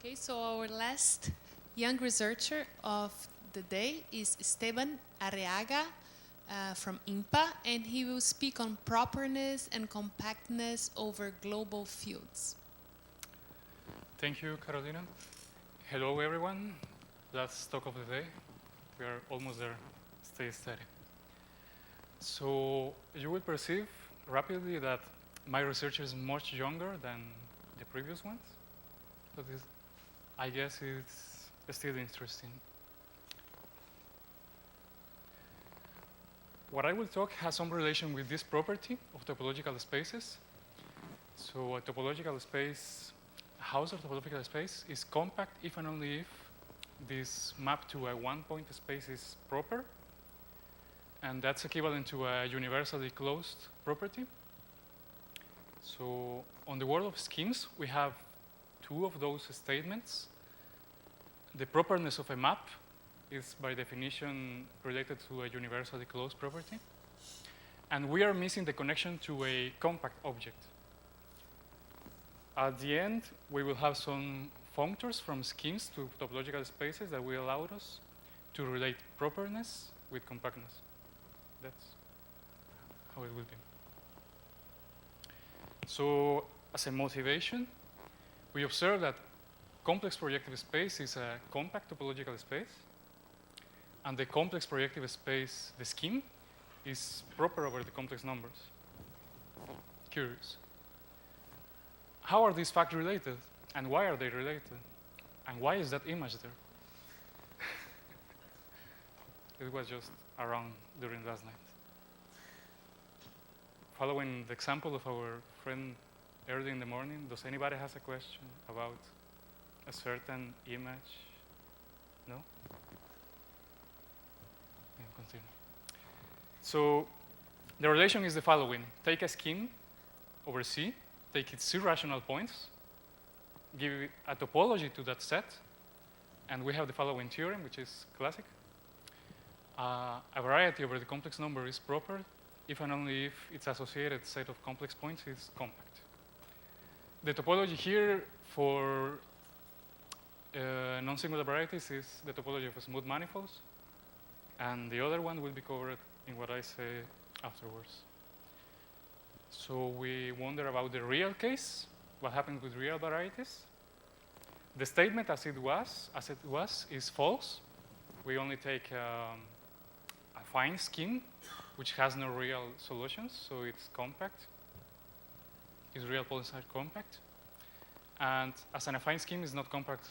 Okay, so our last young researcher of the day is Esteban Arreaga from IMPA, and he will speak on properness and compactness over global fields. Thank you, Carolina. Hello, everyone. Last talk of the day. We are almost there. Stay steady. So you will perceive rapidly that my research is much younger than the previous ones, but I guess it's still interesting. What I will talk has some relation with this property of topological spaces. So a topological space, a house of topological space is compact if and only if this map to a one-point space is proper, and that's equivalent to a universally closed property. So on the world of schemes, we have two of those statements. The properness of a map is by definition related to a universally closed property. And we are missing the connection to a compact object. At the end, we will have some functors from schemes to topological spaces that will allow us to relate properness with compactness. That's how it will be. So as a motivation, we observe that complex projective space is a compact topological space, and the complex projective space, the scheme, is proper over the complex numbers. Curious. How are these facts related? And why are they related? And why is that image there? It was just around during last night. Following the example of our friend early in the morning, does anybody has a question about a certain image? No? Yeah, continue. So the relation is the following. Take a scheme over C, take its C rational points, give it a topology to that set, and we have the following theorem, which is classic. A variety over the complex number is proper if and only if its associated set of complex points is compact. The topology here for non-singular varieties is the topology of smooth manifolds, and the other one will be covered in what I say afterwards. So we wonder about the real case, what happens with real varieties. The statement as it was is false. We only take a fine scheme which has no real solutions, so it's compact. Is real polynomial compact? And as an affine scheme is not compact,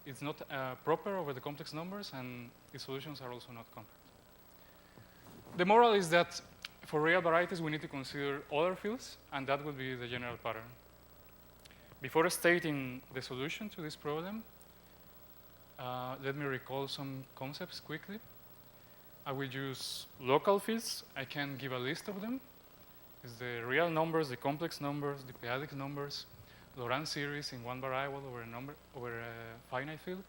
it's not proper over the complex numbers, and the solutions are also not compact. The moral is that for real varieties, we need to consider other fields, and that would be the general pattern. Before stating the solution to this problem, let me recall some concepts quickly. I will use local fields. I can give a list of them. It's the real numbers, the complex numbers, the periodic numbers, Laurent series in one variable over a finite field,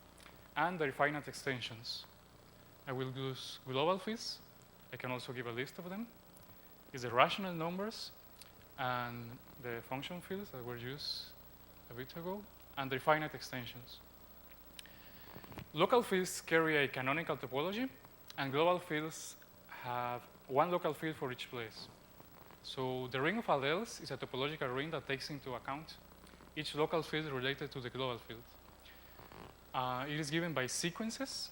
and their finite extensions. I will use global fields. I can also give a list of them. It's the rational numbers and the function fields that were used a bit ago, and their finite extensions. Local fields carry a canonical topology, and global fields have one local field for each place. So the ring of alleles is a topological ring that takes into account each local field related to the global field. It is given by sequences,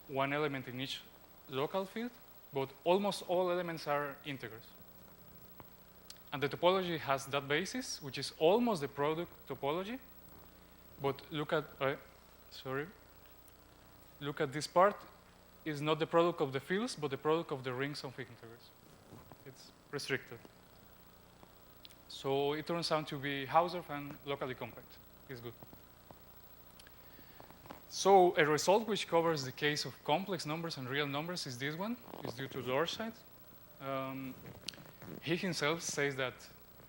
one element in each local field, but almost all elements are integers. And the topology has that basis, which is almost the product topology, but look at this part. Is not the product of the fields, but the product of the rings of integers. It's restricted. So it turns out to be Hausdorff and locally compact. It's good. So a result which covers the case of complex numbers and real numbers is this one. It's due to Lorscheid. He himself says that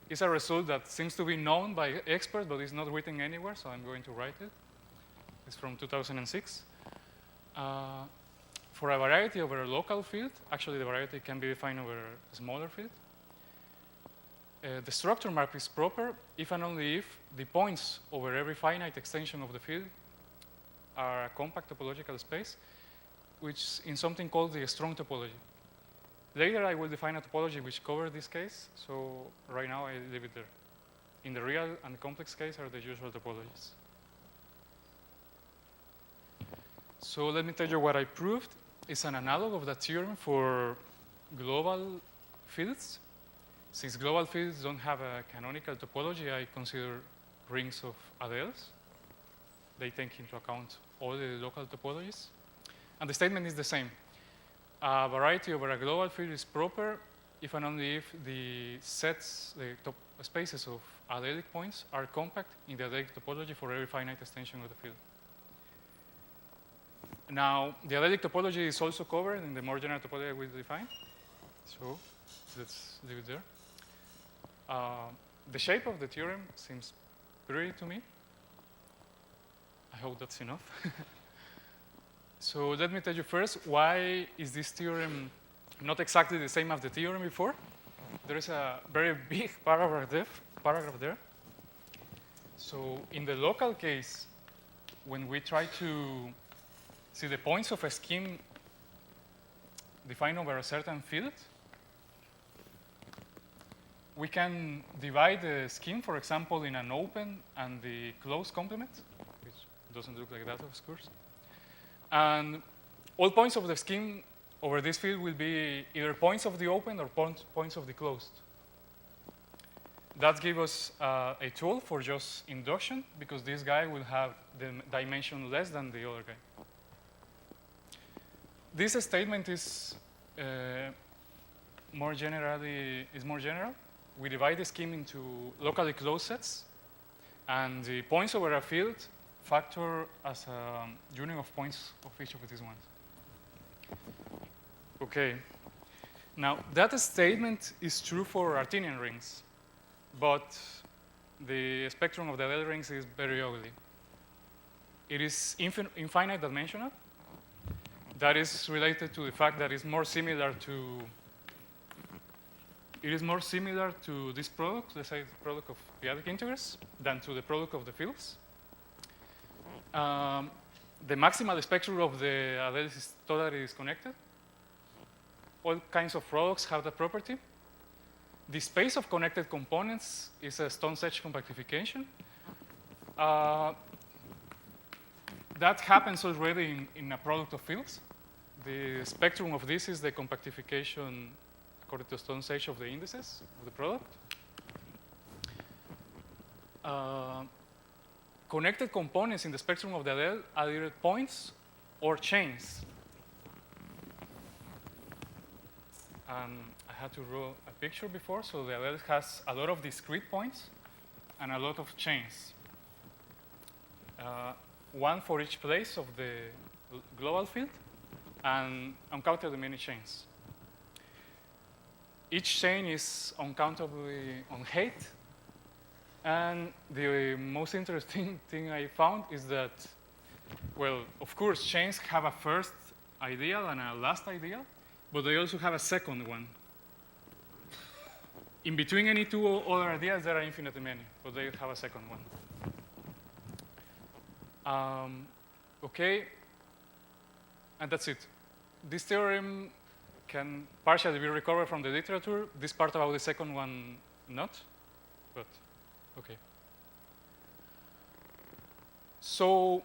it's a result that seems to be known by experts, but it's not written anywhere, so I'm going to write it. It's from 2006. For a variety over a local field, actually the variety can be defined over a smaller field. the structure map is proper if and only if the points over every finite extension of the field are a compact topological space, which in something called the strong topology. Later, I will define a topology which covers this case, so right now I leave it there. In the real and complex case are the usual topologies. So let me tell you what I proved. It's an analog of that theorem for global fields. Since global fields don't have a canonical topology, I consider rings of alleles. They take into account all the local topologies. And the statement is the same. A variety over a global field is proper if and only if the sets, the top spaces of allelic points are compact in the allelic topology for every finite extension of the field. Now, the allelic topology is also covered in the more general topology I will define. So let's leave it there. The shape of the theorem seems pretty to me. I hope that's enough. So let me tell you first, why is this theorem not exactly the same as the theorem before? There is a very big paragraph there. So in the local case, when we try to see the points of a scheme defined over a certain field, we can divide the scheme, for example, in an open and the closed complement, which doesn't look like that, of course. And all points of the scheme over this field will be either points of the open or points of the closed. That gives us a tool for just induction, because this guy will have the dimension less than the other guy. This statement is more general. We divide the scheme into locally closed sets, and the points over a field factor as a union of points of each of these ones. Okay. Now, that statement is true for Artinian rings, but the spectrum of the L rings is very ugly. It is infinite dimensional. That is related to the fact that it's more similar to this product, let's say the product of periodic integers, than to the product of the fields. The maximal spectrum of the alleles is totally disconnected. All kinds of products have that property. The space of connected components is a Stone's-Edge compactification. That happens already in a product of fields. The spectrum of this is the compactification according to Stone's-Edge of the indices of the product. Connected components in the spectrum of the allele are either points or chains. I had to draw a picture before, so the allele has a lot of discrete points and a lot of chains. One for each place of the global field, and uncountably many chains. Each chain is uncountably on height. And the most interesting thing I found is that, well, of course, chains have a first ideal and a last ideal, but they also have a second one. In between any two other ideals, there are infinitely many, but they have a second one. Okay, and that's it. This theorem can partially be recovered from the literature. This part about the second one, not, but okay. So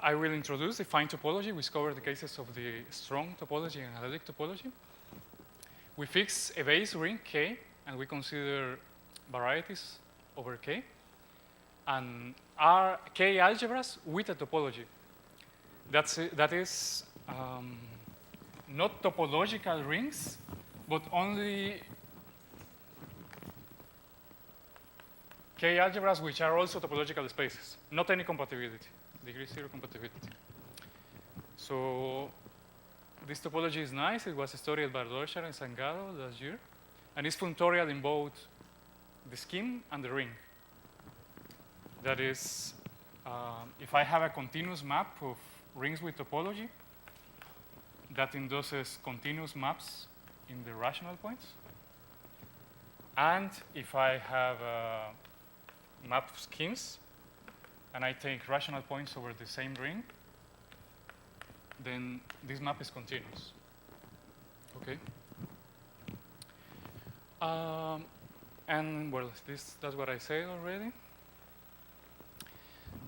I will introduce the fine topology. We cover the cases of the strong topology and allelic topology. We fix a base ring K, and we consider varieties over K, and are K algebras with a topology. That is not topological rings, but only K algebras which are also topological spaces, not any compatibility, degree 0 compatibility. So this topology is nice. It was studied by Deutscher and Sangado last year, and it's functorial in both the scheme and the ring. That is, if I have a continuous map of rings with topology, that induces continuous maps in the rational points. And if I have a map of schemes, and I take rational points over the same ring, then this map is continuous. Okay. And well, that's what I said already.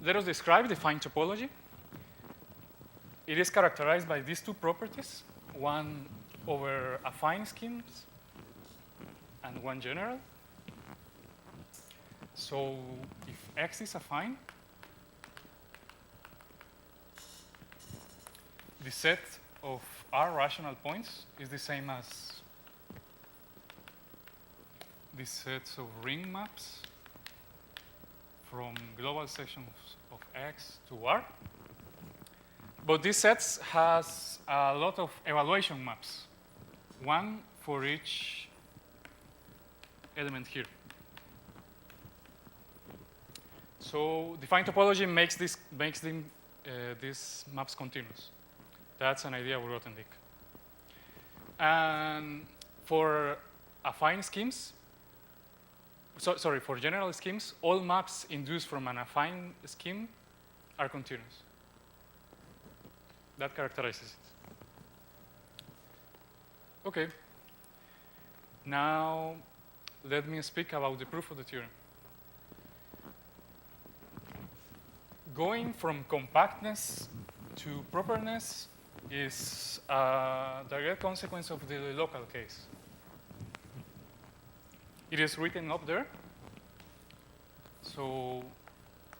Let us describe the fine topology. It is characterized by these two properties, one over affine schemes and one general. So if X is affine, the set of R rational points is the same as the sets of ring maps from global sections of X to R. But these sets has a lot of evaluation maps, one for each element here. So the fine topology makes these maps continuous. That's an idea with Grothendieck. And for affine schemes, for general schemes, all maps induced from an affine scheme are continuous. That characterizes it. Okay. Now, let me speak about the proof of the theorem. Going from compactness to properness is a direct consequence of the local case. It is written up there. So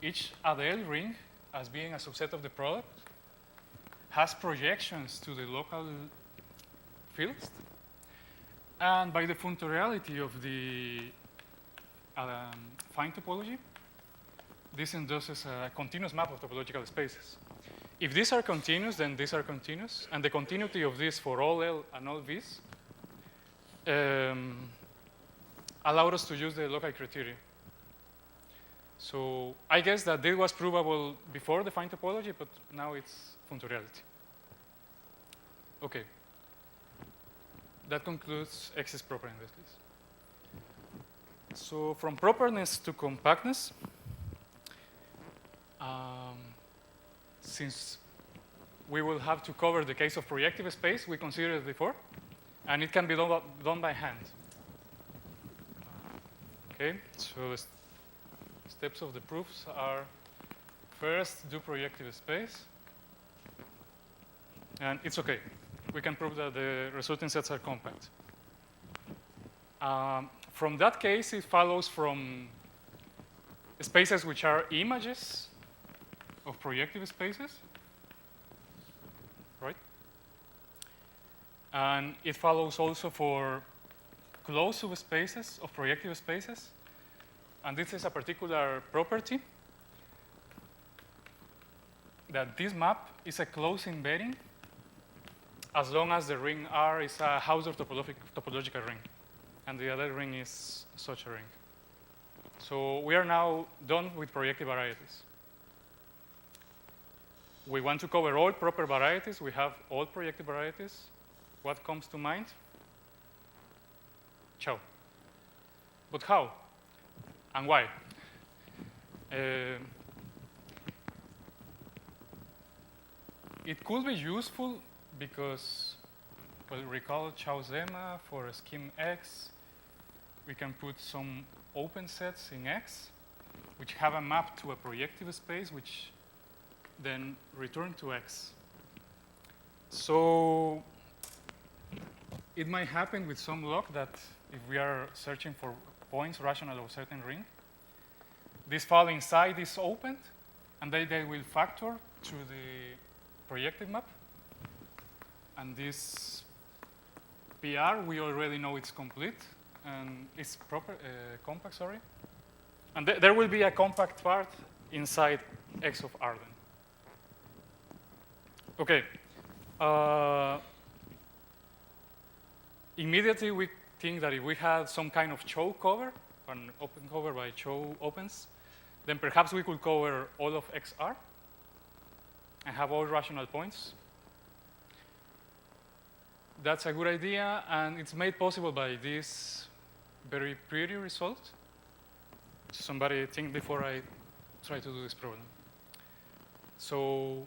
each ADL ring, as being a subset of the product, has projections to the local fields. And by the functoriality of the fine topology, this induces a continuous map of topological spaces. If these are continuous, then these are continuous. And the continuity of this for all L and all V's allowed us to use the local criteria. So I guess that this was provable before the fine topology, but now it's functoriality. Okay. That concludes X is proper in this case. So from properness to compactness, since we will have to cover the case of projective space, we considered it before, and it can be done by hand. Okay, so the steps of the proofs are: first, do projective space, and it's okay. We can prove that the resulting sets are compact. From that case, it follows from spaces which are images of projective spaces, right? And it follows also for closed subspaces of projective spaces. And this is a particular property that this map is a closed embedding as long as the ring R is a Hausdorff topological ring, and the other ring is such a ring. So we are now done with projective varieties. We want to cover all proper varieties. We have all projective varieties. What comes to mind? Ciao. But how? And why? It could be useful because, well, recall Chau's lemma for a scheme X. We can put some open sets in X, which have a map to a projective space, which then return to X. So it might happen with some luck that if we are searching for points rational of a certain ring, this fall inside is opened, and they will factor to the projective map. And this PR, we already know it's complete, and it's compact, sorry. And there will be a compact part inside X of R then. Okay. Immediately we think that if we had some kind of Chow cover, an open cover by Chow opens, then perhaps we could cover all of XR and have all rational points. That's a good idea, and it's made possible by this very pretty result. Somebody think before I try to do this problem. So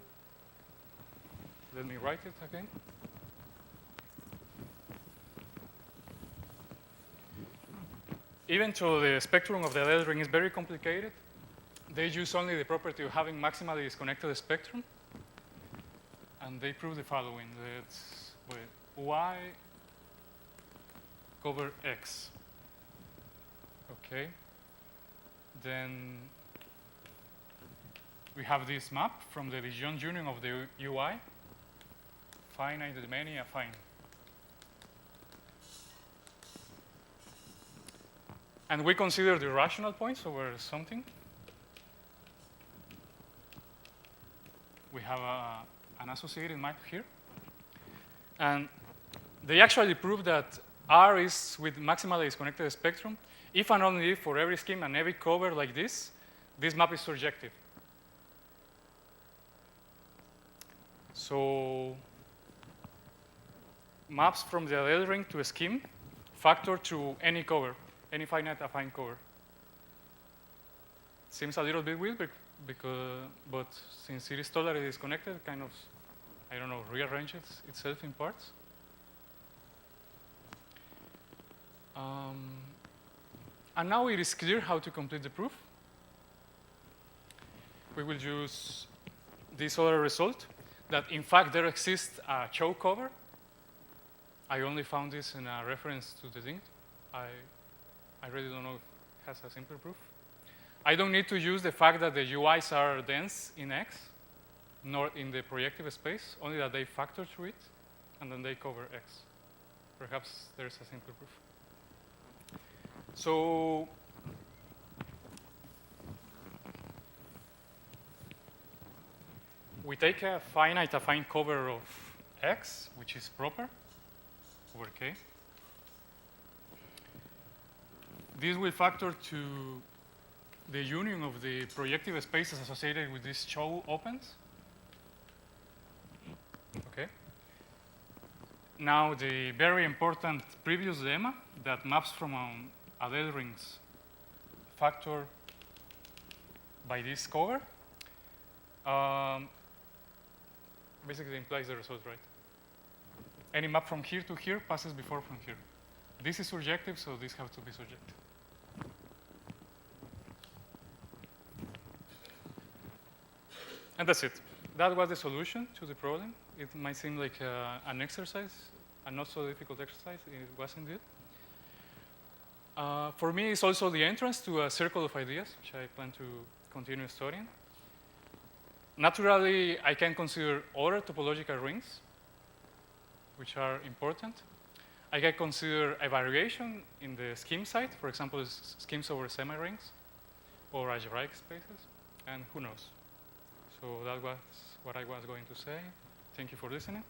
let me write it again. Even though the spectrum of the L ring is very complicated, they use only the property of having maximally disconnected spectrum. And they prove the following, that Y cover X. Okay. Then we have this map from the disjoint union of the UI, finite, many, affine. And we consider the rational points over something. We have an associated map here. And they actually prove that R is with maximally disconnected spectrum if and only if for every scheme and every cover like this map is surjective. So maps from the L ring to a scheme factor to any cover, any finite affine cover. Seems a little bit weird, but since it is totally disconnected, kind of, I don't know, rearranges itself in parts. And now it is clear how to complete the proof. We will use this other result, that in fact there exists a choke cover. I only found this in a reference to the thing. I really don't know if it has a simple proof. I don't need to use the fact that the UIs are dense in X, nor in the projective space, only that they factor through it, and then they cover X. Perhaps there's a simple proof. So we take a finite affine cover of X, which is proper, over K. This will factor to the union of the projective spaces associated with these Chow opens. Okay. Now the very important previous lemma that maps from Adele rings factor by this cover basically implies the result, right? Any map from here to here passes before from here. This is surjective, so this has to be surjective. And that's it. That was the solution to the problem. It might seem like an exercise, a not so difficult exercise. It was indeed. For me, it's also the entrance to a circle of ideas, which I plan to continue studying. Naturally, I can consider other topological rings, which are important. I can consider a variation in the scheme side, for example, schemes over semi-rings or algebraic spaces, and who knows. So that was what I was going to say. Thank you for listening.